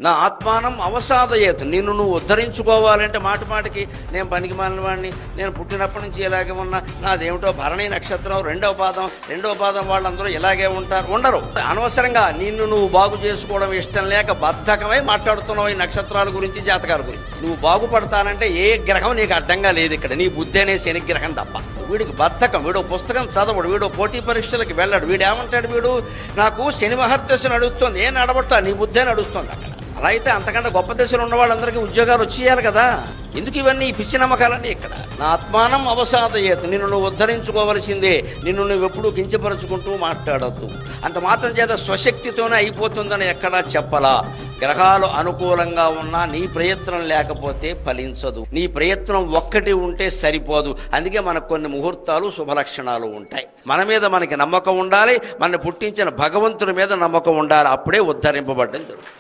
నా ఆత్మానం అవసాదయేత్, నిన్ను నువ్వు ఉద్ధరించుకోవాలంటే మాటి మాటికి నేను పనికి మాలిన వాడిని, నేను పుట్టినప్పటి నుంచి ఇలాగే ఉన్నా, నాదేమిటో భరణి నక్షత్రం రెండవ పాదం వాళ్ళందరూ ఇలాగే ఉండరు. అనవసరంగా నిన్ను నువ్వు బాగు చేసుకోవడం ఇష్టం లేక బద్ధకమై మాట్లాడుతున్నావు ఈ నక్షత్రాల గురించి, జాతకాల గురించి. నువ్వు బాగుపడతానంటే ఏ గ్రహం నీకు అడ్డంగా లేదు ఇక్కడ, నీ బుద్ధి అనే శని గ్రహం తప్ప. వీడికి బద్ధకం, వీడు పుస్తకం చదవడు, వీడు పోటీ పరీక్షలకు వెళ్ళాడు. వీడు ఏమంటాడు, వీడు నాకు శని మహర్దశ నడుస్తుంది, ఏం నడవట్లా, నీ బుద్ధే నడుస్తుంది అక్కడ. అలా అయితే అంతకంటే గొప్ప దశలు ఉన్న వాళ్ళందరికీ ఉద్యోగాలు వచ్చేయాలి కదా. ఎందుకు ఇవన్నీ ఈ పిచ్చి నమ్మకాలన్నీ ఇక్కడ? నా ఆత్మానం అవసాదయేత్, నిన్ను నువ్వు ఉద్ధరించుకోవలసిందే. నిన్ను నువ్వు ఎప్పుడూ కించపరుచుకుంటూ మాట్లాడొద్దు. అంత మాత్రం చేత స్వశక్తితోనే అయిపోతుందని ఎక్కడా చెప్పలా. గ్రహాలు అనుకూలంగా ఉన్నా నీ ప్రయత్నం లేకపోతే ఫలించదు. నీ ప్రయత్నం ఒక్కటి ఉంటే సరిపోదు. అందుకే మనకు కొన్ని ముహూర్తాలు శుభలక్షణాలు ఉంటాయి. మన మీద మనకి నమ్మకం ఉండాలి, మన పుట్టించిన భగవంతుడి మీద నమ్మకం ఉండాలి. అప్పుడే ఉద్ధరింపబడ్డం జరుగుతుంది.